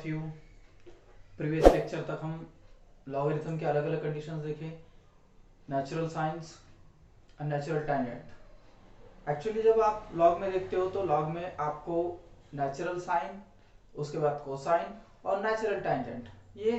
Of you. Previous lecture तक हम logarithm के अलग अलग कंडीशंस देखे, नेचुरल साइंस और नेचुरल टैंजेंट। एक्चुअली जब आप लॉग में देखते हो तो लॉग में आपको नेचुरल साइन, उसके बाद कोसाइन और नेचुरल टैंजेंट ये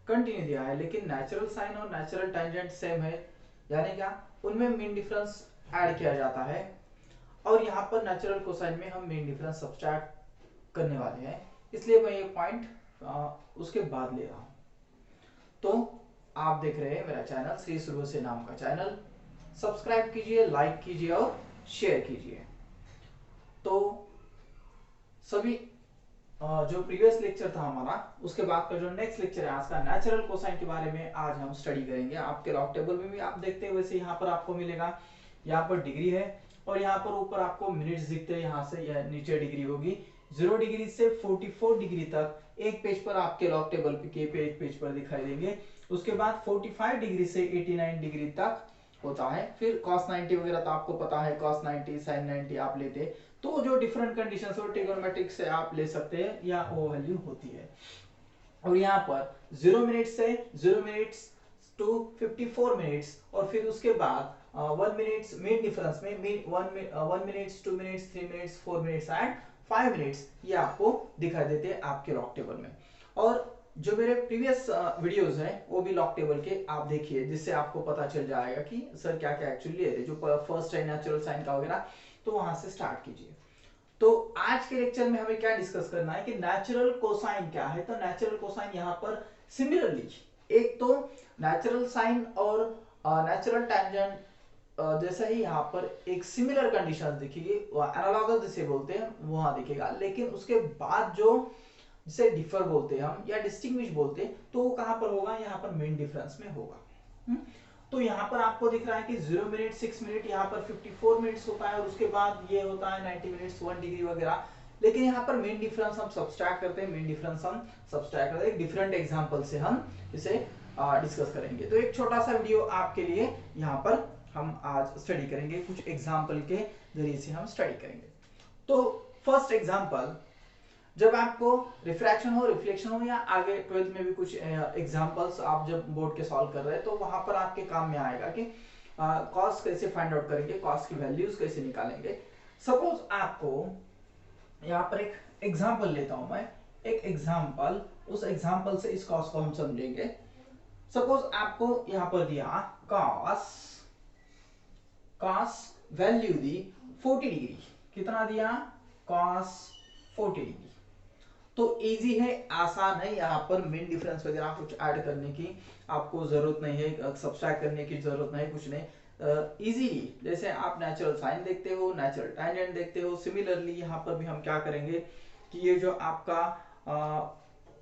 कंटिन्यू दिया है, लेकिन नेचुरल साइन और नेचुरल टैंजेंट सेम है, यानी क्या उनमें मेन डिफरेंस ऐड किया जाता है। और यहाँ पर नेचुरल कोसाइन में हम मेन डिफरेंस सब्सट्रैक्ट करने वाले हैं, इसलिए मैं ये पॉइंट उसके बाद ले रहा हूँ। तो आप देख रहे हैं मेरा चैनल श्री शुरू से नाम का चैनल, सब्सक्राइब कीजिए, लाइक कीजिए और शेयर कीजिए। तो सभी जो प्रीवियस लेक्चर था हमारा, उसके बाद का जो नेक्स्ट लेक्चर है आज का नेचुरल कोसाइन के बारे में आज हम स्टडी करेंगे। आपके लॉग टेबल में भी आप देखते हैं वैसे यहाँ पर आपको मिलेगा, यहाँ पर डिग्री है और यहाँ पर ऊपर आपको मिनट्स दिखते हैं, यहाँ से या नीचे डिग्री होगी। 0 डिग्री से 44 डिग्री तक एक पेज पर आपके लॉग टेबल के पे एक पेज पर दिखाई देंगे। उसके बाद 45 डिग्री से 89 डिग्री तक होता है। फिर cos 90 वगैरह तो आपको पता है, cos 90 sin 90 आप लेते, तो जो डिफरेंट कंडीशंस हो ट्रिग्नोमेट्रिक से आप ले सकते हैं या वो वैल्यू होती है। और यहाँ पर 0 मिनट से 0 मिनट्स टू 54 मिनट्स और फिर उसके बाद 1 मिनट्स मेन डिफरेंस में 1 minutes 2 minutes 3 minutes 4 minutes and 5 minutes ये आपको दिखाई देते हैं आपके लॉग टेबल में। और जो मेरे प्रीवियस वीडियोस हैं वो भी लॉग टेबल के आप देखिए, जिससे आपको पता चल जाएगा कि सर क्या क्या एक्चुअली है। जो फर्स्ट है नेचुरल साइन का वगैरह, तो वहां से स्टार्ट कीजिए। तो आज के लेक्चर में हमें क्या डिस्कस करना है कि नेचुरल कोसाइन क्या है। तो नेचुरल कोसाइन यहाँ पर सिमिलरली, एक तो नेचुरल साइन और नेचुरल टैंजेंट जैसा ही यहाँ पर एक सिमिलर कंडीशन दिखेगी, एनालॉगस जिसे बोलते हैं वहां दिखेगा, लेकिन उसके बाद जो जिसे डिफर बोलते हैं हम या डिस्टिंग्विश बोलते हैं, तो वो कहां पर होगा, यहाँ पर मेन डिफरेंस में होगा। तो यहाँ पर आपको दिख रहा है कि 0 मिनट 6 मिनट, यहाँ पर 54 मिनट्स होता है और उसके बाद ये होता है 90 मिनट्स 1 डिग्री वगैरह। लेकिन यहाँ पर मेन डिफरेंस हम सब्सट्रैक्ट करते हैं, मेन डिफरेंस हम सब्सट्रैक्ट करते हैं। डिफरेंट एग्जांपल से हम इसे डिस्कस करेंगे। तो एक छोटा सा वीडियो आपके लिए यहाँ पर हम आज स्टडी करेंगे, कुछ एग्जाम्पल के जरिए से हम स्टडी करेंगे। तो फर्स्ट एग्जाम्पल, जब आपको रिफ्रैक्शन हो, रिफ्लेक्शन हो या आगे 12th में भी कुछ एग्जांपल्स आप जब बोर्ड के सॉल्व कर रहे हैं, तो वहां पर आपके काम में आएगा कि कॉस्ट कैसे फाइंड आउट करेंगे, कॉस्ट की वैल्यूज कैसे निकालेंगे। सपोज आपको यहाँ पर एक एग्जांपल लेता हूं मैं, एक एग्जांपल, उस एग्जांपल से इस कॉस्ट को हम समझेंगे। सपोज आपको यहाँ पर दिया कॉस वैल्यू दी 40 डिग्री, कितना दिया, कॉस 40 डिग्री। तो इजी है, आसान है, यहाँ पर मेन डिफरेंस वगैरह कुछ ऐड करने की आपको जरूरत नहीं है, सब्सट्रैक्ट करने की जरूरत नहीं, कुछ नहीं। इजीली जैसे आप नेचुरल साइन देखते हो, नेचुरल टैंजेंट देखते हो, सिमिलरली यहाँ पर भी हम क्या करेंगे कि ये जो आपका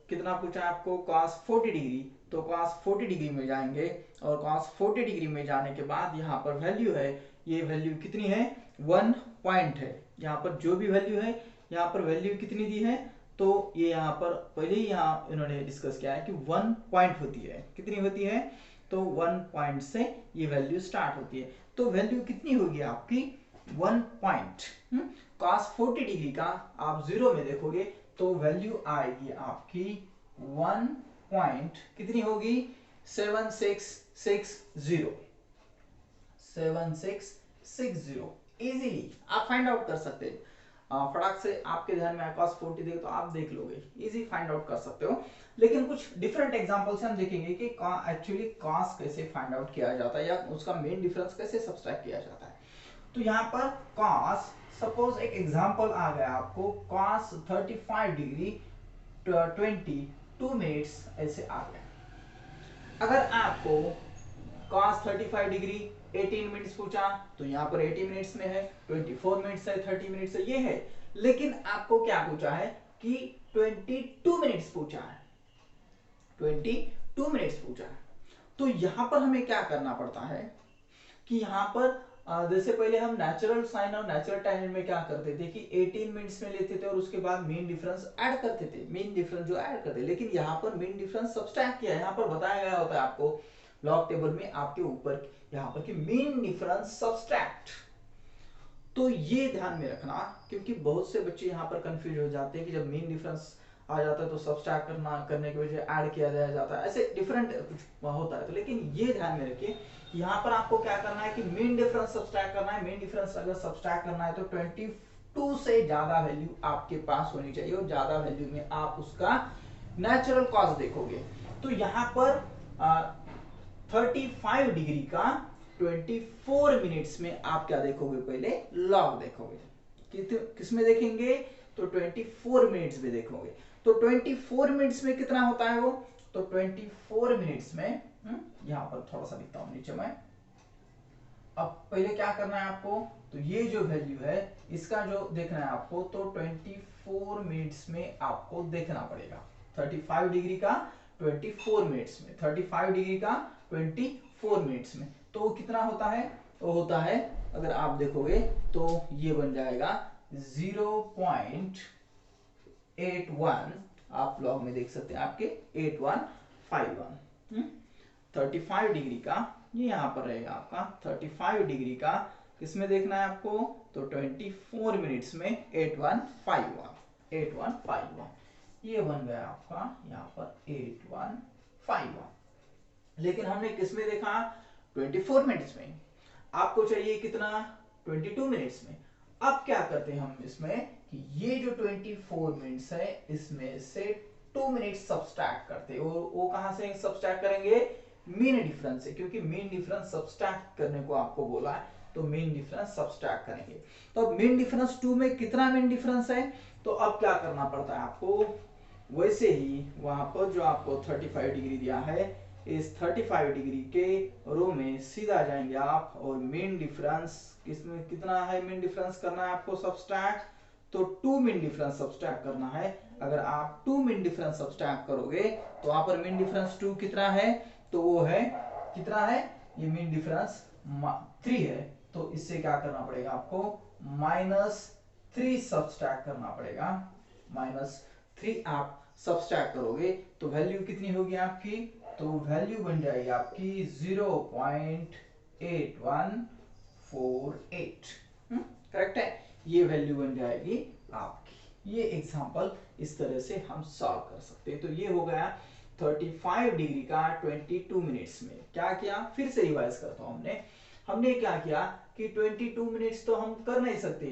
कितना पूछा आपको, cos 40 डिग्री, तो cos 40 डिग्री में जाएंगे और cos 40 डिग्री में जाने के बाद यहाँ पर वैल्यू है, ये वैल्यू कितनी है, 1 पॉइंट है। यहाँ पर जो भी वैल्यू है, यहाँ पर वैल्यू कितनी दी है, तो ये यहाँ पर पहले ही यहाँ इन्होंने डिस्कस किया है कि 1 पॉइंट होती है, कितनी होती है, तो 1 पॉइंट से ये वैल्यू स्टार्ट होती है। तो वैल्यू कितनी होगी आपकी, 1 पॉइंट। cos 40 डिग्री का आप 0 में देखोगे तो वैल्यू आएगी आपकी 1 पॉइंट, कितनी होगी, 7660, 7660। इजीली आप फाइंड आउट कर सकते हैं, फटाक से आपके ध्यान में cos 40 देखे तो आप देख लोगे, इजी फाइंड आउट कर सकते हो। लेकिन कुछ डिफरेंट एग्जांपल से हम देखेंगे कि एक्चुअली cos कैसे फाइंड आउट किया जाता है या उसका मेन डिफरेंस कैसे सब्सट्रैक्ट किया जाता है। तो यहाँ पर cos, सपोज एक एग्जांपल आ गया आपको, cos 35 डिग्री 22 मिनट्स ऐसे आ गया। अगर आपको cos 35 डिग्री 18 मिनट्स पूछा, तो यहाँ पर 80 मिनट्स में है, 24 मिनट्स है, 30 मिनट्स है, ये है। लेकिन आपको क्या पूछा है कि 22 मिनट्स पूछा है, 22 मिनट्स पूछा है। तो यहाँ पर हमें क्या करना पड़ता है कि यहाँ पर जैसे पहले हम नेचुरल साइन और नेचुरल टैंजेंट में क्या करते थे कि 18 मिनट्स में लेते थे और उसके बाद मेन डिफरेंस ऐड करते थे, मेन डिफरेंस जो ऐड करते, लेकिन यहाँ पर मेन डिफरेंस सब्सट्रैक्ट किया है। यहाँ पर बताया गया होता है आपको लॉग टेबल में आपके ऊपर यहाँ पर कि मेन डिफरेंस सब्सट्रैक्ट। तो ये ध्यान में रखना, क्योंकि बहुत से बच्चे यहाँ पर कंफ्यूज हो जाते हैं कि जब मेन डिफरेंस आ जाता है तो सब्सट्रैक्ट करने की वजह ऐड किया जाता है, ऐसे डिफरेंट कुछ होता है। तो लेकिन ये ध्यान में रखिए, यहाँ पर आपको क्या करना है कि मीन डिफरेंस सब्सट्रैक्ट करना है। मीन डिफरेंस अगर सब्सट्रैक्ट करना है तो 22 से ज्यादा वैल्यू आपके पास होनी चाहिए, और ज्यादा वैल्यू में आप उसका नेचुरल कॉज देखोगे। तो यहाँ पर 35 डिग्री का 24 मिनट्स में आप क्या देखोगे, पहले लॉग देखोगे। किसमें देखेंगे, तो 24 मिनट्स में देखोगे। तो 24 मिनट्स में कितना होता है वो, तो 24 मिनट्स में यहां पर थोड़ा सा लिखता हूं नीचे में। अब पहले क्या करना है आपको, तो ये जो वैल्यू है इसका जो देखना है आपको, तो 24 मिनट्स में आपको देखना पड़ेगा। 35 डिग्री का 24 मिनट्स में, 35 डिग्री का 24 मिनट्स में, तो वो कितना होता है, वो होता है, अगर आप देखोगे तो ये बन जाएगा 0.81, आप लॉग में देख सकते हैं आपके 8151। 35 डिग्री का ये यहां पर रहेगा आपका 35 डिग्री का, किसमें देखना है आपको, तो 24 मिनट्स में 8151, ये बन गया आपका यहाँ पर 8151। लेकिन हमने किसमें देखा, 24 मिनट्स में। आपको चाहिए कितना, 22 मिनट्स में। अब क्या करते हैं हम इसमें कि ये जो 24 मिनट्स है इसमें से 2 मिनट्स सब्सट्रैक्ट करते हैं। वो कहां से सब्सट्रैक्ट करेंगे, मीन डिफरेंस से, क्योंकि मीन डिफरेंस सब्सट्रैक्ट करने को आपको बोला है, तो मीन डिफरेंस सब्सट्रैक्ट करेंगे। तो अब मीन डिफरेंस 2 में कितना मीन डिफरेंस है, तो अब क्या करना पड़ता है आपको, वैसे ही वहां पर जो आपको 35 डिग्री दिया है, इस 35 डिग्री के रो में सीधा जाएंगे आप, और मीन डिफरेंस किसमें कितना है, मीन डिफरेंस करना है आपको सब्सट्रैक्ट, तो 2 मीन डिफरेंस सब्सट्रैक्ट करना है। अगर आप 2 मीन डिफरेंस सब्सट्रैक्ट करोगे तो वहां पर मीन डिफरेंस 2 कितना है, तो वो है कितना है, ये मीन डिफरेंस 3 है। तो इससे क्या करना पड़ेगा आपको, -3 सब्सट्रैक्ट करना पड़ेगा। -3 आप सब्सट्रैक्ट करोगे तो वैल्यू कितनी होगी आपकी, तो वैल्यू बन जाएगी आपकी 0.8148। करेक्ट है, ये वैल्यू बन जाएगी आपकी। ये एग्जांपल इस तरह से हम सॉल्व कर सकते हैं। तो ये हो गया 35 डिग्री का 22 मिनट्स में। क्या किया, फिर से रिवाइज करता हूं, हमने क्या किया कि 22 मिनट्स तो हम कर नहीं सकते,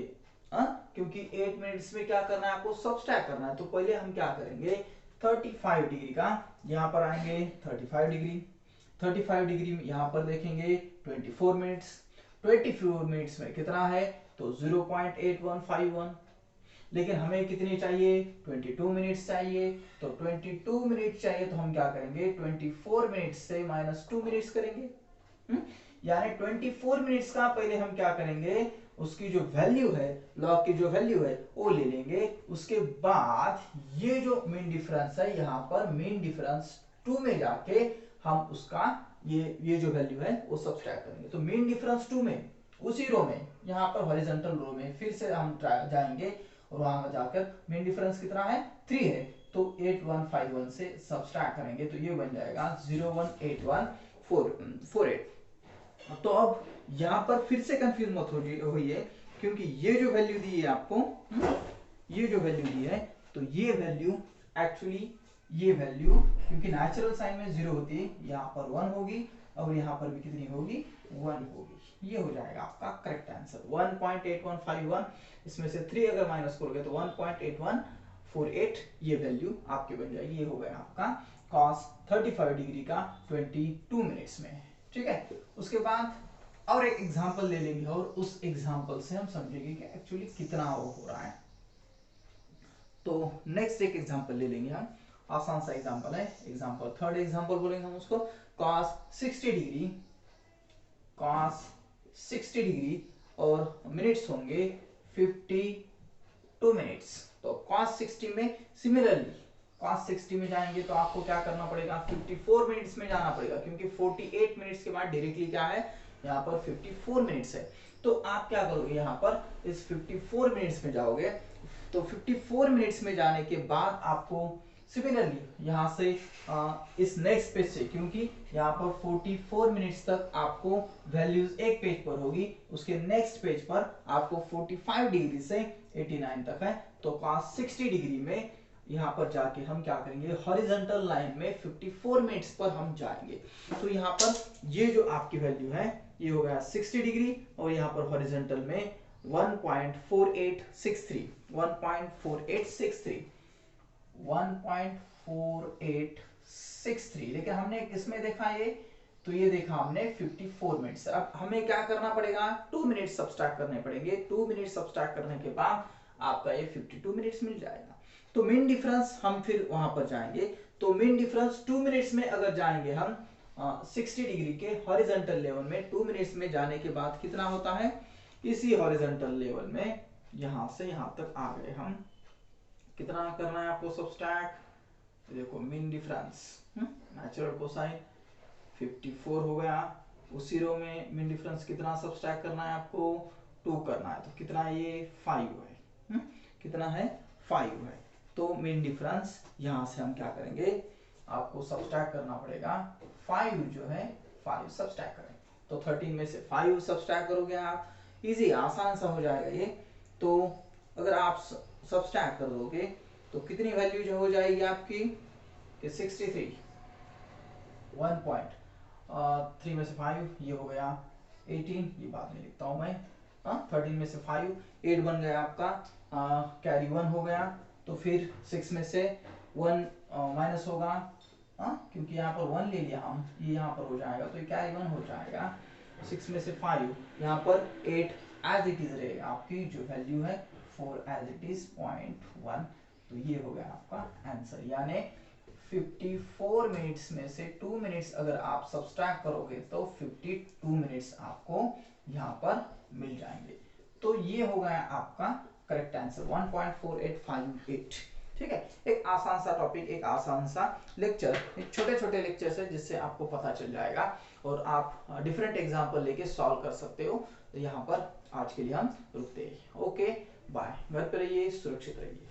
क्योंकि 8 मिनट्स में क्या करना है आपको, सब्सट्रैक्ट करना है। तो पहले हम क्या करेंगे, 35 डिग्री का यहां पर आएंगे, 35 डिग्री में यहां पर देखेंगे 24 मिनट्स। 24 मिनट्स में कितना है, तो 0.8151। लेकिन हमें कितनी चाहिए, 22 मिनट्स चाहिए। तो 22 मिनट्स चाहिए तो हम क्या करेंगे, 24 मिनट्स से -2 मिनट्स करेंगे। यानी 24 मिनट्स का पहले हम क्या करेंगे, उसकी जो वैल्यू है, लॉग की जो वैल्यू है वो ले लेंगे। उसके बाद ये जो मीन डिफरेंस है, यहाँ पर मीन डिफरेंस 2 में जाके हम उसका ये जो वैल्यू है वो सब्सट्रैक्ट करेंगे। तो मीन डिफरेंस 2 में, उसी रो में, यहाँ पर हॉरिजॉन्टल रो में फिर से हम जाएंगे, और वहां जाकर मीन डिफरेंस कितना है, 3 है। तो 8151 से सब्सट्रैक्ट करेंगे तो ये बन जाएगा 0.8148। तो अब यहां पर फिर से कंफ्यूज मत होइए, क्योंकि ये जो वैल्यू दी है आपको, ये जो वैल्यू दी है, तो ये वैल्यू एक्चुअली, ये वैल्यू क्योंकि नेचुरल साइन में 0 होती है, यहाँ पर 1 होगी, और यहाँ पर भी कितनी होगी, 1 होगी। ये हो जाएगा आपका करेक्ट आंसर 1.8151। इसमें से 3 अगर माइनस करोगे तो 1.8148 ये वैल्यू आपकी बन जाएगी। ये हो गया आपका cos 35 डिग्री का 22 मिनट्स में। ठीक है, उसके बाद और एक एग्जांपल ले लेंगे, और उस एग्जांपल से हम समझेंगे कि एक्चुअली कितना वो हो रहा है। तो नेक्स्ट एक एग्जांपल ले लेंगे हम, आसान सा एग्जांपल है, एग्जांपल थर्ड एग्जांपल बोलेंगे हम उसको। cos 60 डिग्री और मिनट्स होंगे 52 मिनट्स। तो cos 60 में सिमिलरली cos 60 में जाएंगे तो आपको क्या करना पड़ेगा, 54 मिनट्स में जाना पड़ेगा, क्योंकि 48 मिनट्स के बाद डायरेक्टली क्या है, यहाँ पर 54 मिनट्स है। तो आप क्या करोगे, यहाँ पर इस 54 मिनट्स में जाओगे। तो 54 मिनट्स में जाने के बाद आपको सिमिलरली यहाँ से इस नेक्स्ट पेज से, क्योंकि यहाँ पर 44 मिनट्स तक आपको वैल्यूज एक पेज पर होगी, उसके नेक्स्ट पेज पर आपको 45 डिग्री से 89 तक है। तो cos 60 डिग्री में यहाँ पर जाके हम क्या करेंगे, हॉरिजॉन्टल लाइन में 54 मिनट्स पर हम जाएंगे। तो यहाँ पर ये जो आपकी वैल्यू है ये हो गया 60 डिग्री और यहाँ पर हॉरिजॉन्टल में 1.4863 1.4863 1.4863, लेकिन हमने किसमें देखा ये, तो ये देखा हमने 54 मिनट्स। अब हमें क्या करना पड़ेगा, 2 मिनट सब्सट्रैक्ट करने पड़ेंगे। 2 मिनट सब्सट्रैक्ट करने के बाद आपका ये 52 मिनट्स मिल जाएगा। तो मीन डिफरेंस हम फिर वहां पर जाएंगे। तो मीन डिफरेंस 2 मिनट्स में अगर जाएंगे हम 60 डिग्री के हॉरिजॉन्टल लेवल में, 2 मिनट्स में जाने के बाद कितना होता है, इसी हॉरिजॉन्टल लेवल में यहां से यहां तक आ गए हम, कितना करना है आपको सब्सट्रैक्ट, देखो मीन डिफरेंस नेचुरल कोसाइन 54 हो गया, उसी रो में मीन डिफरेंस कितना सब्सट्रैक्ट करना है आपको, 2 करना है, तो कितना ये 5 है, कितना है 5 है। तो मीन डिफरेंस यहां से हम क्या करेंगे, आपको सब्सट्रैक्ट करना पड़ेगा 5 जो है 5 सब्सट्रैक्ट करेंगे। तो 13 में से 5 सब्सट्रैक्ट करोगे आप, इजी आसान सा हो जाएगा ये। तो अगर आप सब्सट्रैक्ट कर दोगे तो कितनी वैल्यू जो हो जाएगी आपकी कि 63, 1.3 में से 5 ये हो गया 18, ये बाद में लिखता हूं मैं, 13 में से 5 8 बन गया आपका, कैरी 1 हो गया, तो फिर 6 में से 1 माइनस होगा, क्योंकि यहाँ पर 1 ले लिया हम, ये यहाँ पर हो जाएगा, तो ये कैरी 1 हो जाएगा। 6 में से 5 यहाँ पर 8 एज इट इज रहेगा, आपकी जो वैल्यू है 4 एज इट इज 0.1, तो ये हो गया आपका आंसर। यानी 54 मिनट्स में से 2 मिनट्स अगर आप सब्सट्रैक्ट करोगे तो 52 मिनट्स आपको यहाँ पर मिल जाएंगे। तो ये हो गया आपका करेक्ट आंसर 1.4858। ठीक है, एक आसान सा टॉपिक, एक आसान सा लेक्चर, एक छोटे छोटे लेक्चर है जिससे आपको पता चल जाएगा और आप डिफरेंट एग्जांपल लेके सॉल्व कर सकते हो। तो यहाँ पर आज के लिए हम रुकते हैं। ओके बाय, घर पे रहिए, सुरक्षित रहिए।